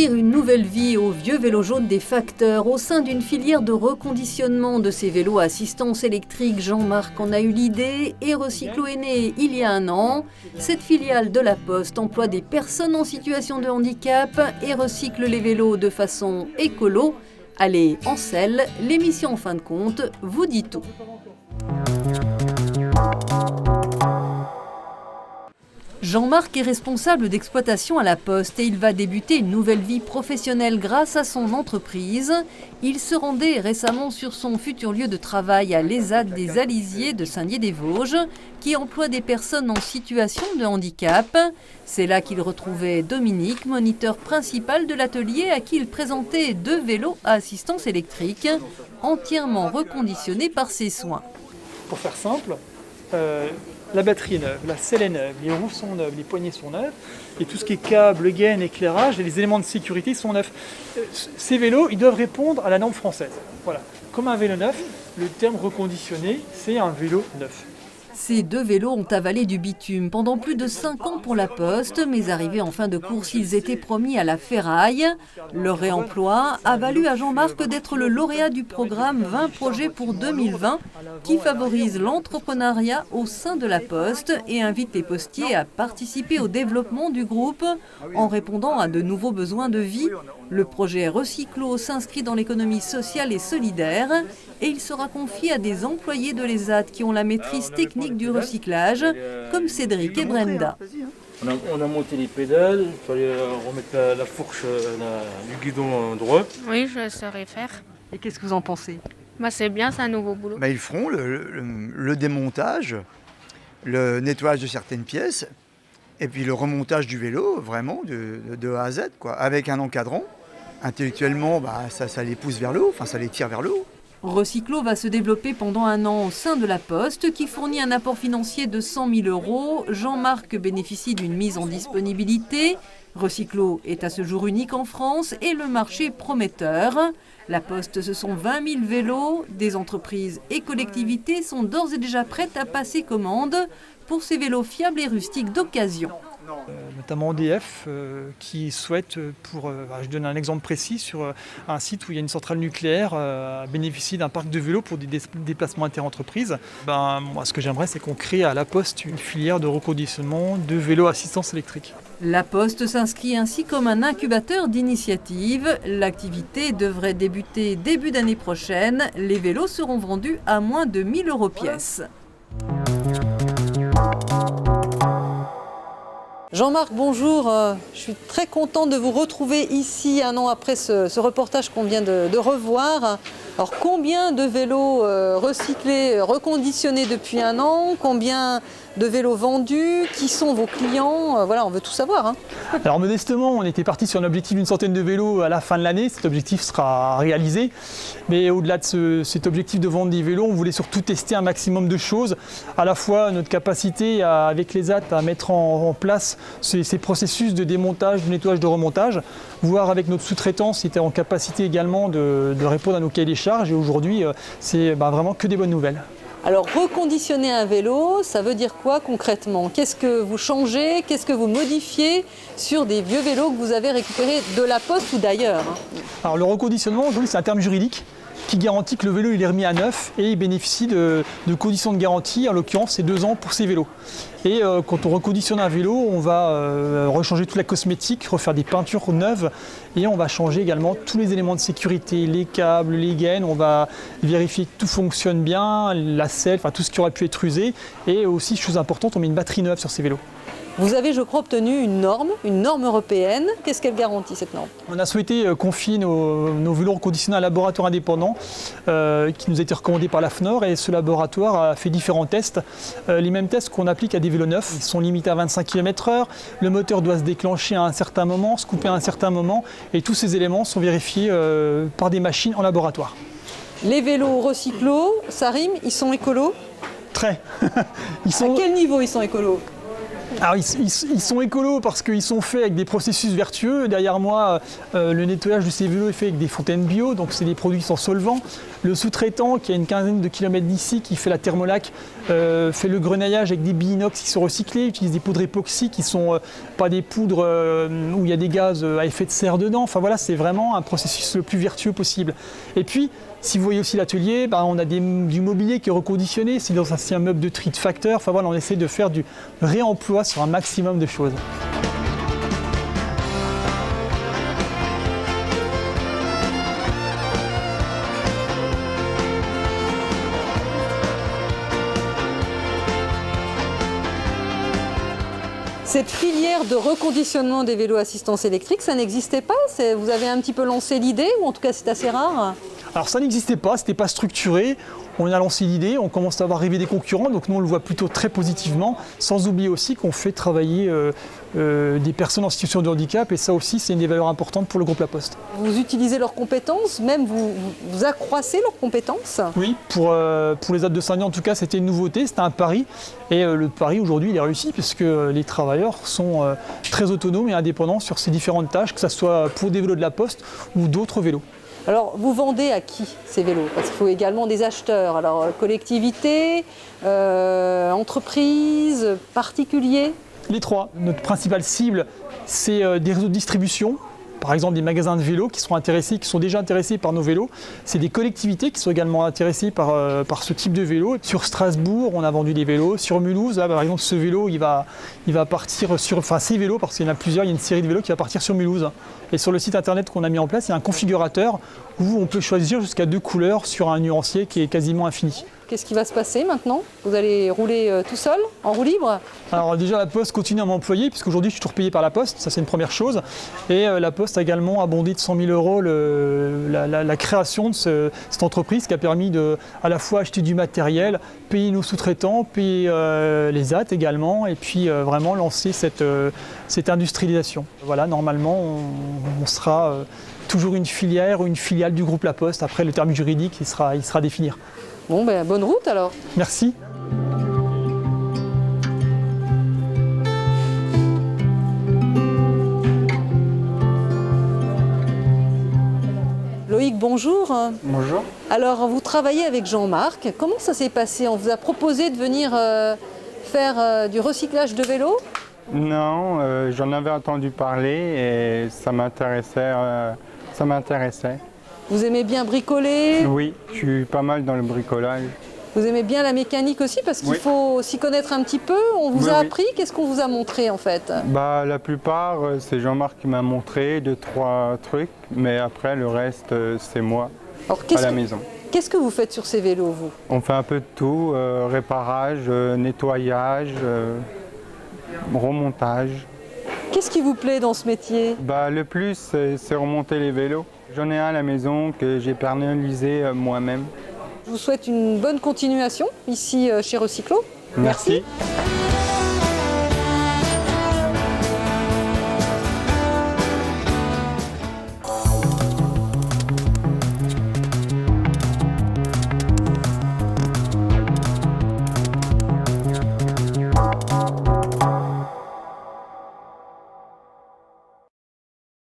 Offrir une nouvelle vie aux vieux vélos jaunes des facteurs au sein d'une filière de reconditionnement de ces vélos à assistance électrique, Jean-Marc en a eu l'idée et Recyclo est né il y a 1 an. Cette filiale de la Poste emploie des personnes en situation de handicap et recycle les vélos de façon écolo. Allez, en selle, l'émission en fin de compte vous dit tout. Jean-Marc est responsable d'exploitation à la Poste et il va débuter une nouvelle vie professionnelle grâce à son entreprise. Il se rendait récemment sur son futur lieu de travail à l'ESAT des Alisiers de Saint-Dié-des-Vosges qui emploie des personnes en situation de handicap. C'est là qu'il retrouvait Dominique, moniteur principal de l'atelier à qui il présentait 2 vélos à assistance électrique entièrement reconditionnés par ses soins. Pour faire simple, la batterie est neuve, la selle est neuve, les roues sont neuves, les poignées sont neuves, et tout ce qui est câble, gaine, éclairage et les éléments de sécurité sont neufs. Ces vélos, ils doivent répondre à la norme française. Voilà. Comme un vélo neuf, le terme reconditionné, c'est un vélo neuf. Ces 2 vélos ont avalé du bitume pendant plus de 5 ans pour la Poste, mais arrivés en fin de course, ils étaient promis à la ferraille. Leur réemploi a valu à Jean-Marc d'être le lauréat du programme 20 projets pour 2020, qui favorise l'entrepreneuriat au sein de la Poste et invite les postiers à participer au développement du groupe en répondant à de nouveaux besoins de vie. Le projet Recyclo s'inscrit dans l'économie sociale et solidaire et il sera confié à des employés de l'ESAT qui ont la maîtrise technique du recyclage, comme Cédric et Brenda. On a monté les pédales, il fallait remettre la fourche du guidon droit. Oui, je saurais faire. Et qu'est-ce que vous en pensez ? C'est bien, c'est un nouveau boulot. Ils feront le démontage, le nettoyage de certaines pièces, et puis le remontage du vélo, vraiment, de A à Z, quoi, avec un encadrant. Intellectuellement, ça les pousse vers le haut, ça les tire vers le haut. Recyclo va se développer pendant 1 an au sein de la Poste qui fournit un apport financier de 100 000 €. Jean-Marc bénéficie d'une mise en disponibilité. Recyclo est à ce jour unique en France et le marché prometteur. La Poste, ce sont 20 000 vélos. Des entreprises et collectivités sont d'ores et déjà prêtes à passer commande pour ces vélos fiables et rustiques d'occasion. Notamment EDF qui souhaite, je donne un exemple précis, sur un site où il y a une centrale nucléaire, bénéficier d'un parc de vélos pour des déplacements interentreprises. Moi, ce que j'aimerais, c'est qu'on crée à la Poste une filière de reconditionnement de vélos à assistance électrique. La Poste s'inscrit ainsi comme un incubateur d'initiatives. L'activité devrait débuter début d'année prochaine. Les vélos seront vendus à moins de 1 000 € pièce. Jean-Marc, bonjour. Je suis très contente de vous retrouver ici 1 an après ce reportage qu'on vient de revoir. Alors, combien de vélos recyclés, reconditionnés depuis 1 an ? Combien de vélos vendus? Qui sont vos clients? Voilà, on veut tout savoir. Alors modestement, on était parti sur un objectif d'une centaine de vélos à la fin de l'année. Cet objectif sera réalisé. Mais au-delà de cet objectif de vendre des vélos, on voulait surtout tester un maximum de choses. À la fois notre capacité avec l'ESAT à mettre en place ces processus de démontage, de nettoyage, de remontage, voir avec notre sous-traitant s'il était en capacité également de répondre à nos cahiers des charges. Et aujourd'hui, c'est vraiment que des bonnes nouvelles. Alors, reconditionner un vélo, ça veut dire quoi concrètement? Qu'est-ce que vous changez? Qu'est-ce que vous modifiez sur des vieux vélos que vous avez récupérés de la Poste ou d'ailleurs? Alors, le reconditionnement, aujourd'hui, c'est un terme juridique qui garantit que le vélo il est remis à neuf et il bénéficie de conditions de garantie, en l'occurrence c'est 2 ans pour ces vélos. Et quand on reconditionne un vélo, on va rechanger toute la cosmétique, refaire des peintures neuves et on va changer également tous les éléments de sécurité, les câbles, les gaines, on va vérifier que tout fonctionne bien, la selle, tout ce qui aurait pu être usé. Et aussi, chose importante, on met une batterie neuve sur ces vélos. Vous avez, je crois, obtenu une norme européenne. Qu'est-ce qu'elle garantit, cette norme? On a souhaité confier nos vélos reconditionnés à un laboratoire indépendant qui nous a été recommandé par la FNOR et ce laboratoire a fait différents tests. Les mêmes tests qu'on applique à des vélos neufs. Ils sont limités à 25 km/h. Le moteur doit se déclencher à un certain moment, se couper à un certain moment et tous ces éléments sont vérifiés par des machines en laboratoire. Les vélos Recyclo, ça rime, ils sont écolos? Très. À quel niveau ils sont écolos? Alors ils sont écolos parce qu'ils sont faits avec des processus vertueux. Derrière moi, le nettoyage de ces vélos est fait avec des fontaines bio, donc c'est des produits sans solvant. Le sous-traitant, qui a une quinzaine de kilomètres d'ici, qui fait la thermolac, fait le grenaillage avec des billes inox qui sont recyclées, utilise des poudres époxy qui sont pas des poudres où il y a des gaz à effet de serre dedans. Enfin voilà, c'est vraiment un processus le plus vertueux possible. Et puis, si vous voyez aussi l'atelier, on a du mobilier qui est reconditionné, c'est un meuble de Treat Factor. Enfin voilà, on essaie de faire du réemploi sur un maximum de choses. Cette filière de reconditionnement des vélos assistance électrique, ça n'existait pas? Vous avez un petit peu lancé l'idée, ou en tout cas c'est assez rare? Alors ça n'existait pas, c'était pas structuré. On a lancé l'idée, on commence à avoir rêvé des concurrents, donc nous on le voit plutôt très positivement, sans oublier aussi qu'on fait travailler des personnes en situation de handicap, et ça aussi c'est une des valeurs importantes pour le groupe La Poste. Vous utilisez leurs compétences, même vous accroissez leurs compétences? Oui, pour les aides de Saint-Denis en tout cas c'était une nouveauté, c'était un pari, et le pari aujourd'hui il est réussi puisque les travailleurs sont très autonomes et indépendants sur ces différentes tâches, que ce soit pour des vélos de La Poste ou d'autres vélos. Alors, vous vendez à qui ces vélos? Parce qu'il faut également des acheteurs. Alors, collectivités, entreprises, particuliers? Les trois. Notre principale cible, c'est des réseaux de distribution. Par exemple, des magasins de vélos qui sont déjà intéressés par nos vélos. C'est des collectivités qui sont également intéressées par ce type de vélo. Sur Strasbourg, on a vendu des vélos. Sur Mulhouse, là, par exemple, ce vélo, il va partir sur... Enfin, ces vélos, parce qu'il y en a plusieurs, il y a une série de vélos qui va partir sur Mulhouse. Et sur le site internet qu'on a mis en place, il y a un configurateur où on peut choisir jusqu'à 2 couleurs sur un nuancier qui est quasiment infini. Qu'est-ce qui va se passer maintenant? Vous allez rouler tout seul, en roue libre? Alors déjà, La Poste continue à m'employer, puisqu'aujourd'hui je suis toujours payé par La Poste, ça c'est une première chose. Et La Poste a également abondé de 100 000 € la création de cette entreprise qui a permis de à la fois acheter du matériel, payer nos sous-traitants, payer les AT également, et puis vraiment lancer cette industrialisation. Voilà, normalement on sera toujours une filière ou une filiale du groupe La Poste. Après le terme juridique il sera à définir. Bon, bonne route alors. Merci. Loïc, bonjour. Bonjour. Alors, vous travaillez avec Jean-Marc. Comment ça s'est passé? On vous a proposé de venir faire du recyclage de vélos? Non, j'en avais entendu parler et ça m'intéressait. Vous aimez bien bricoler? Oui, je suis pas mal dans le bricolage. Vous aimez bien la mécanique aussi? Parce qu'il Oui. faut s'y connaître un petit peu. On vous a Oui. appris? Qu'est-ce qu'on vous a montré en fait? La plupart, c'est Jean-Marc qui m'a montré 2-3 trucs, mais après le reste, c'est moi Alors, à la maison. qu'est-ce que vous faites sur ces vélos, vous? On fait un peu de tout, réparage, nettoyage, remontage. Qu'est-ce qui vous plaît dans ce métier? Le plus, c'est remonter les vélos. J'en ai un à la maison que j'ai personnalisé moi-même. Je vous souhaite une bonne continuation ici chez Recyclo. Merci.